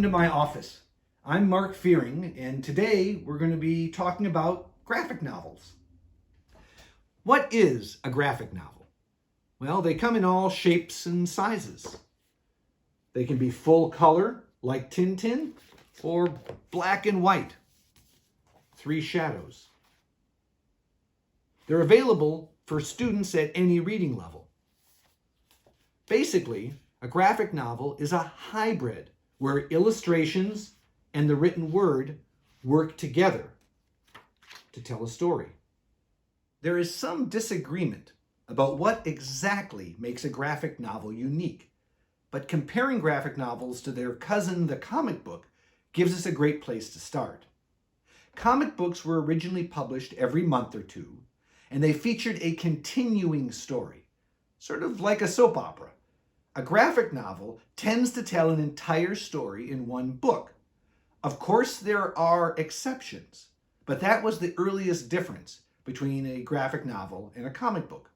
to my office. I'm Mark Fearing, and today we're going to be talking about graphic novels. What is a graphic novel? Well, they come in all shapes and sizes. They can be full color, like Tintin, or black and white, Three Shadows. They're available for students at any reading level. Basically, a graphic novel is a hybrid where illustrations and the written word work together to tell a story. There is some disagreement about what exactly makes a graphic novel unique, but comparing graphic novels to their cousin, the comic book, gives us a great place to start. Comic books were originally published every month or two, and they featured a continuing story, sort of like a soap opera. A graphic novel tends to tell an entire story in one book. Of course, there are exceptions, but that was the earliest difference between a graphic novel and a comic book.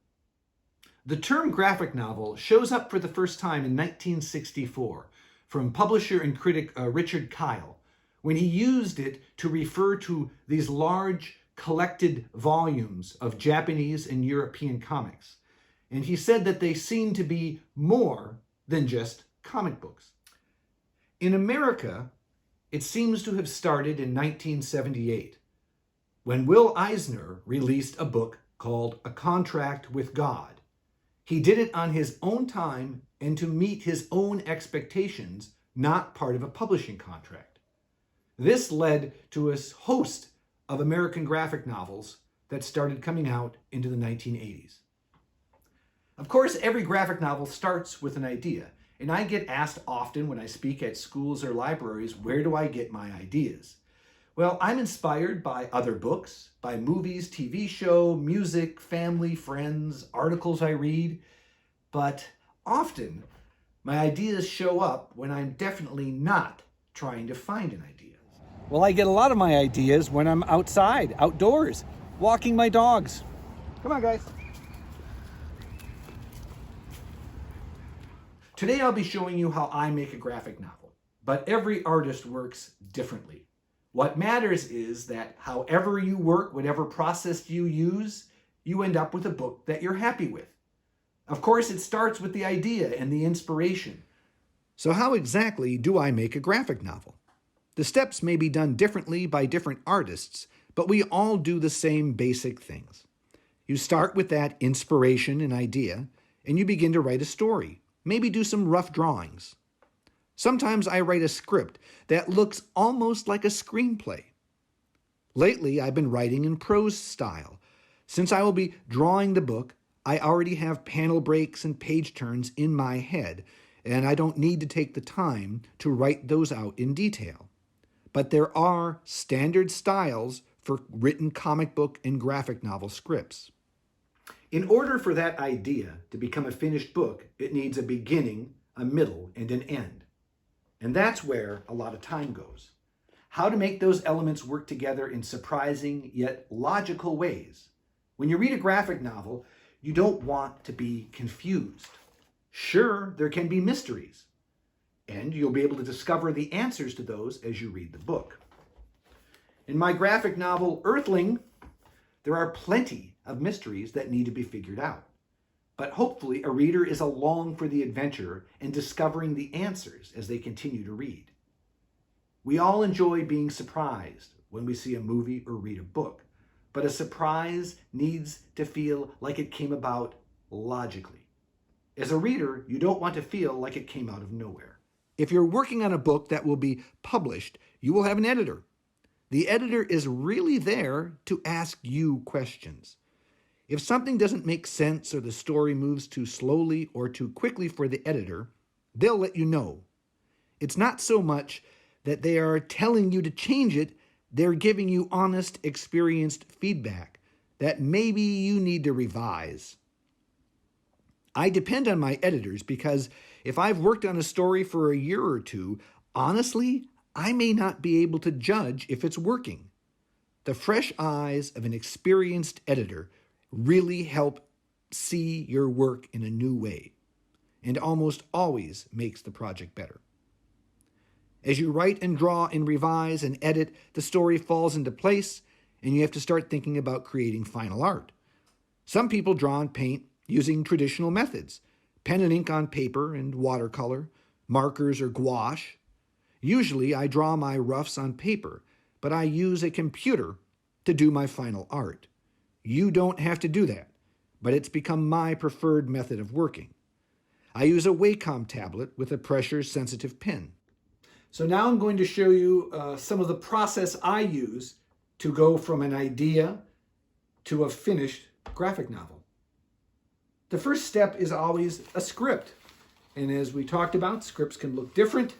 The term graphic novel shows up for the first time in 1964 from publisher and critic Richard Kyle, when he used it to refer to these large collected volumes of Japanese and European comics. And he said that they seemed to be more than just comic books. In America, it seems to have started in 1978, when Will Eisner released a book called A Contract with God. He did it on his own time and to meet his own expectations, not part of a publishing contract. This led to a host of American graphic novels that started coming out into the 1980s. Of course, every graphic novel starts with an idea, and I get asked often when I speak at schools or libraries, where do I get my ideas? Well, I'm inspired by other books, by movies, TV show, music, family, friends, articles I read, but often my ideas show up when I'm definitely not trying to find an idea. Well, I get a lot of my ideas when I'm outside, outdoors, walking my dogs. Come on, guys. Today I'll be showing you how I make a graphic novel, but every artist works differently. What matters is that however you work, whatever process you use, you end up with a book that you're happy with. Of course, it starts with the idea and the inspiration. So how exactly do I make a graphic novel? The steps may be done differently by different artists, but we all do the same basic things. You start with that inspiration and idea, and you begin to write a story. Maybe do some rough drawings. Sometimes I write a script that looks almost like a screenplay. Lately, I've been writing in prose style. Since I will be drawing the book, I already have panel breaks and page turns in my head, and I don't need to take the time to write those out in detail. But there are standard styles for written comic book and graphic novel scripts. In order for that idea to become a finished book, it needs a beginning, a middle, and an end. And that's where a lot of time goes. How to make those elements work together in surprising yet logical ways. When you read a graphic novel, you don't want to be confused. Sure, there can be mysteries, and you'll be able to discover the answers to those as you read the book. In my graphic novel, Earthling, there are plenty of mysteries that need to be figured out. But hopefully a reader is along for the adventure and discovering the answers as they continue to read. We all enjoy being surprised when we see a movie or read a book, but a surprise needs to feel like it came about logically. As a reader, you don't want to feel like it came out of nowhere. If you're working on a book that will be published, you will have an editor. The editor is really there to ask you questions. If something doesn't make sense or the story moves too slowly or too quickly for the editor, they'll let you know. It's not so much that they are telling you to change it, they're giving you honest, experienced feedback that maybe you need to revise. I depend on my editors because if I've worked on a story for a year or two, honestly, I may not be able to judge if it's working. The fresh eyes of an experienced editor really help see your work in a new way, and almost always makes the project better. As you write and draw and revise and edit, the story falls into place, and you have to start thinking about creating final art. Some people draw and paint using traditional methods, pen and ink on paper and watercolor, markers or gouache. Usually I draw my roughs on paper, but I use a computer to do my final art. You don't have to do that, but it's become my preferred method of working. I use a Wacom tablet with a pressure-sensitive pen. So now I'm going to show you some of the process I use to go from an idea to a finished graphic novel. The first step is always a script. And as we talked about, scripts can look different.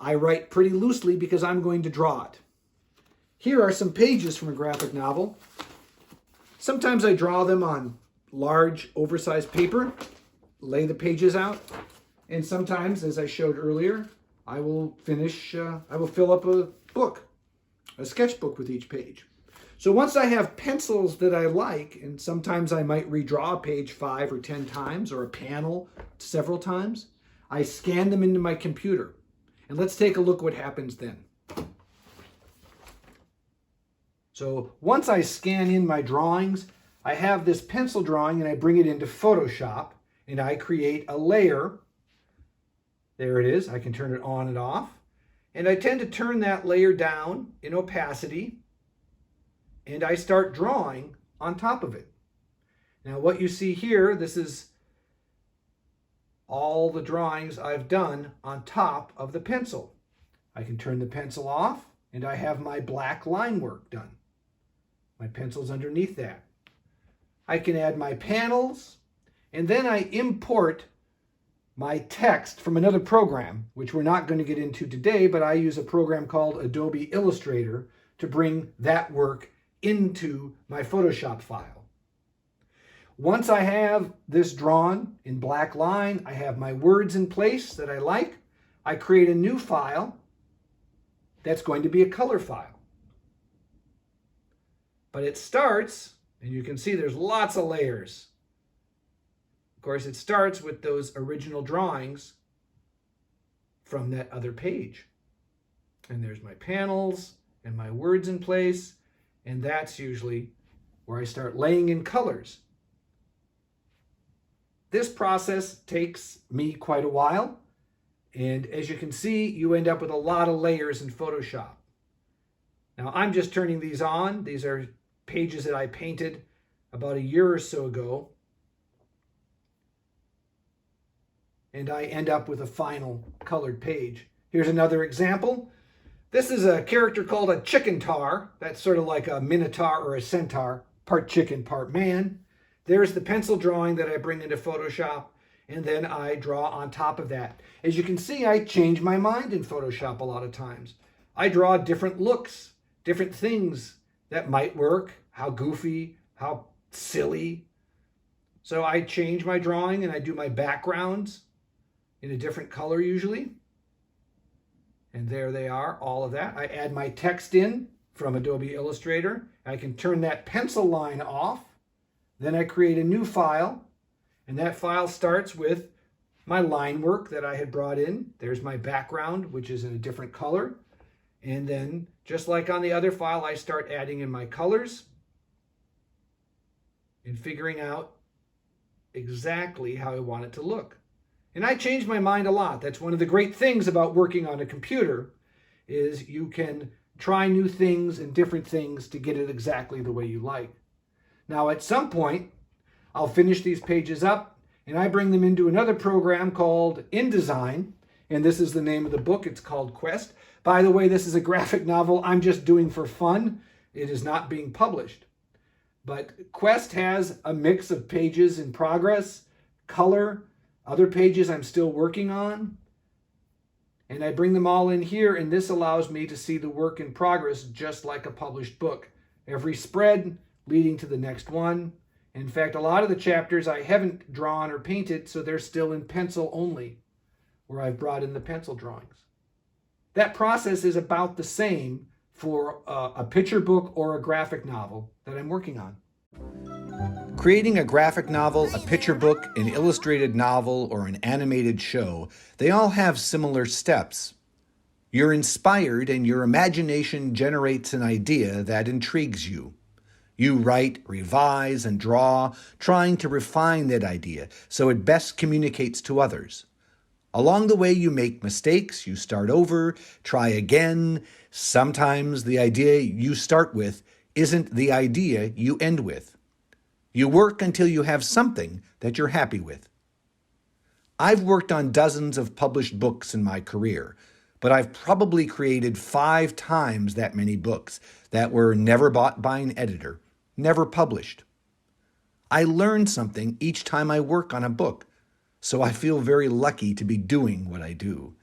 I write pretty loosely because I'm going to draw it. Here are some pages from a graphic novel. Sometimes I draw them on large, oversized paper, lay the pages out, and sometimes, as I showed earlier, I will fill up a book, a sketchbook with each page. So once I have pencils that I like, and sometimes I might redraw a page 5 or 10 times, or a panel several times, I scan them into my computer. And let's take a look what happens then. So once I scan in my drawings, I have this pencil drawing and I bring it into Photoshop and I create a layer. There it is. I can turn it on and off. And I tend to turn that layer down in opacity and I start drawing on top of it. Now what you see here, this is all the drawings I've done on top of the pencil. I can turn the pencil off and I have my black line work done. My pencil's underneath that. I can add my panels and then I import my text from another program, which we're not going to get into today, but I use a program called Adobe Illustrator to bring that work into my Photoshop file. Once I have this drawn in black line, I have my words in place that I like. I create a new file that's going to be a color file. But it starts, and you can see there's lots of layers. Of course, it starts with those original drawings from that other page. And there's my panels and my words in place, and that's usually where I start laying in colors. This process takes me quite a while, and as you can see, you end up with a lot of layers in Photoshop. Now, I'm just turning these on. These are pages that I painted about a year or so ago, and I end up with a final colored page. Here's another example. This is a character called a chicken tar. That's sort of like a minotaur or a centaur, part chicken, part man. There's the pencil drawing that I bring into Photoshop, and then I draw on top of that. As you can see, I change my mind in Photoshop a lot of times. I draw different looks, different things that might work, how goofy, how silly. So I change my drawing and I do my backgrounds in a different color usually. And there they are, all of that. I add my text in from Adobe Illustrator. I can turn that pencil line off. Then I create a new file, and that file starts with my line work that I had brought in. There's my background, which is in a different color. And then, just like on the other file, I start adding in my colors and figuring out exactly how I want it to look. And I change my mind a lot. That's one of the great things about working on a computer, is you can try new things and different things to get it exactly the way you like. Now, at some point, I'll finish these pages up and I bring them into another program called InDesign. And this is the name of the book. It's called Quest. By the way, this is a graphic novel I'm just doing for fun. It is not being published. But Quest has a mix of pages in progress, color, other pages I'm still working on. And I bring them all in here, and this allows me to see the work in progress just like a published book. Every spread leading to the next one. In fact, a lot of the chapters I haven't drawn or painted, so they're still in pencil only, where I've brought in the pencil drawings. That process is about the same for a picture book or a graphic novel that I'm working on. Creating a graphic novel, a picture book, an illustrated novel, or an animated show, they all have similar steps. You're inspired and your imagination generates an idea that intrigues you. You write, revise, and draw, trying to refine that idea so it best communicates to others. Along the way, you make mistakes, you start over, try again. Sometimes the idea you start with isn't the idea you end with. You work until you have something that you're happy with. I've worked on dozens of published books in my career, but I've probably created 5 times that many books that were never bought by an editor, never published. I learn something each time I work on a book, so I feel very lucky to be doing what I do.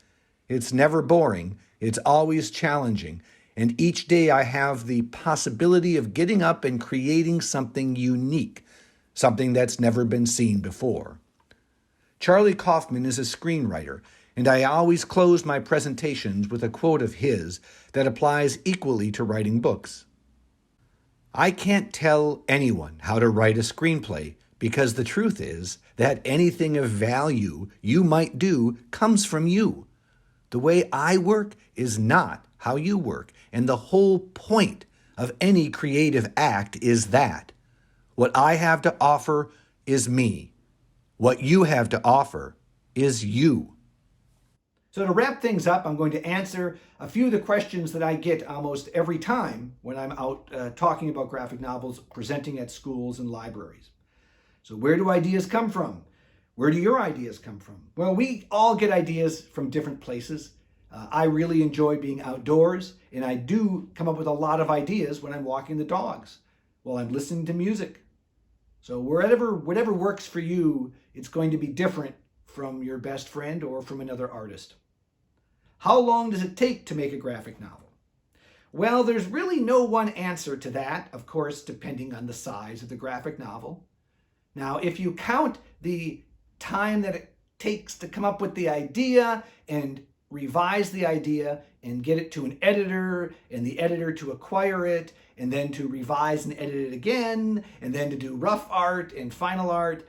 It's never boring, it's always challenging, and each day I have the possibility of getting up and creating something unique, something that's never been seen before. Charlie Kaufman is a screenwriter, and I always close my presentations with a quote of his that applies equally to writing books. I can't tell anyone how to write a screenplay because the truth is that anything of value you might do comes from you. The way I work is not how you work, and the whole point of any creative act is that. What I have to offer is me. What you have to offer is you. So to wrap things up, I'm going to answer a few of the questions that I get almost every time when I'm out talking about graphic novels, presenting at schools and libraries. So where do ideas come from? Where do your ideas come from? Well, we all get ideas from different places. I really enjoy being outdoors, and I do come up with a lot of ideas when I'm walking the dogs, while I'm listening to music. So whatever works for you, it's going to be different from your best friend or from another artist. How long does it take to make a graphic novel? Well, there's really no one answer to that, of course, depending on the size of the graphic novel. Now, if you count the time that it takes to come up with the idea and revise the idea and get it to an editor and the editor to acquire it and then to revise and edit it again and then to do rough art and final art,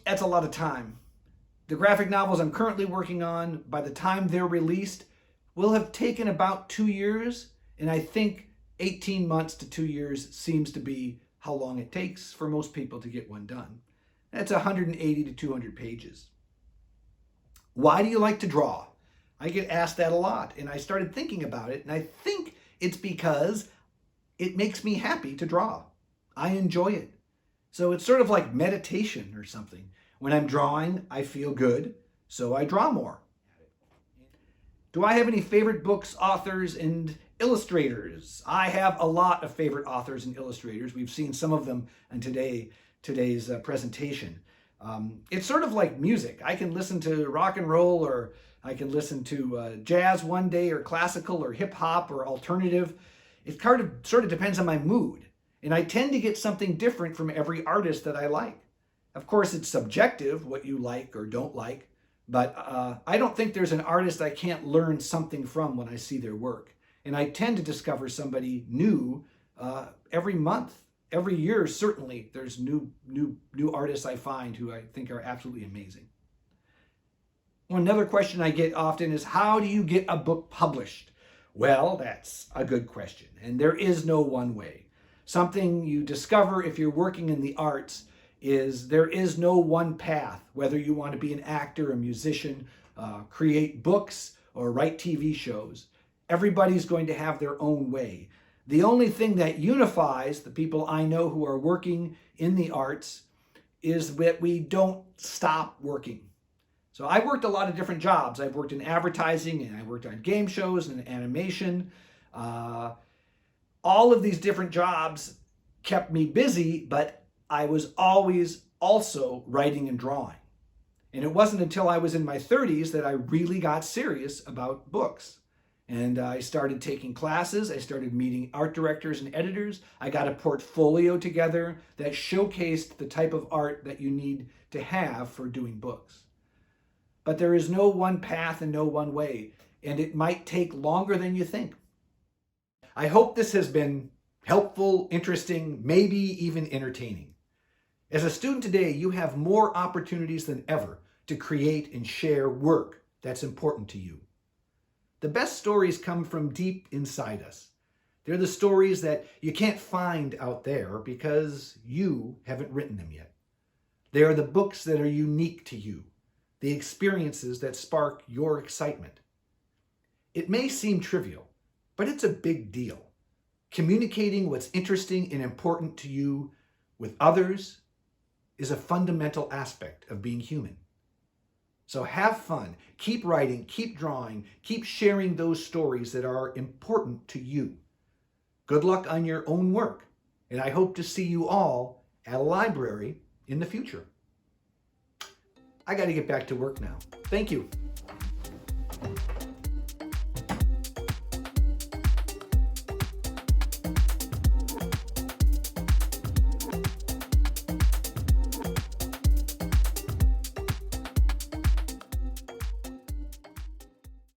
that's a lot of time. The graphic novels I'm currently working on, by the time they're released, will have taken about 2 years, and I think 18 months to 2 years seems to be how long it takes for most people to get one done. That's 180 to 200 pages. Why do you like to draw? I get asked that a lot, and I started thinking about it, and I think it's because it makes me happy to draw. I enjoy it. So it's sort of like meditation or something. When I'm drawing, I feel good, so I draw more. Do I have any favorite books, authors, and illustrators? I have a lot of favorite authors and illustrators. We've seen some of them in today's presentation. It's sort of like music. I can listen to rock and roll, or I can listen to jazz one day, or classical, or hip hop, or alternative. It sort of depends on my mood. And I tend to get something different from every artist that I like. Of course, it's subjective what you like or don't like, but I don't think there's an artist I can't learn something from when I see their work. And I tend to discover somebody new every month. Every year, certainly, there's new artists I find who I think are absolutely amazing. Another question I get often is, how do you get a book published? Well, that's a good question, and there is no one way. Something you discover if you're working in the arts is there is no one path, whether you want to be an actor, a musician, create books, or write TV shows. Everybody's going to have their own way. The only thing that unifies the people I know who are working in the arts is that we don't stop working. So I worked a lot of different jobs. I've worked in advertising, and I worked on game shows and animation. All of these different jobs kept me busy, but I was always also writing and drawing. And it wasn't until I was in my 30s that I really got serious about books. And I started taking classes. I started meeting art directors and editors. I got a portfolio together that showcased the type of art that you need to have for doing books. But there is no one path and no one way, and it might take longer than you think. I hope this has been helpful, interesting, maybe even entertaining. As a student today, you have more opportunities than ever to create and share work that's important to you. The best stories come from deep inside us. They're the stories that you can't find out there because you haven't written them yet. They are the books that are unique to you, the experiences that spark your excitement. It may seem trivial, but it's a big deal. Communicating what's interesting and important to you with others is a fundamental aspect of being human. So have fun, keep writing, keep drawing, keep sharing those stories that are important to you. Good luck on your own work, and I hope to see you all at a library in the future. I got to get back to work now. Thank you.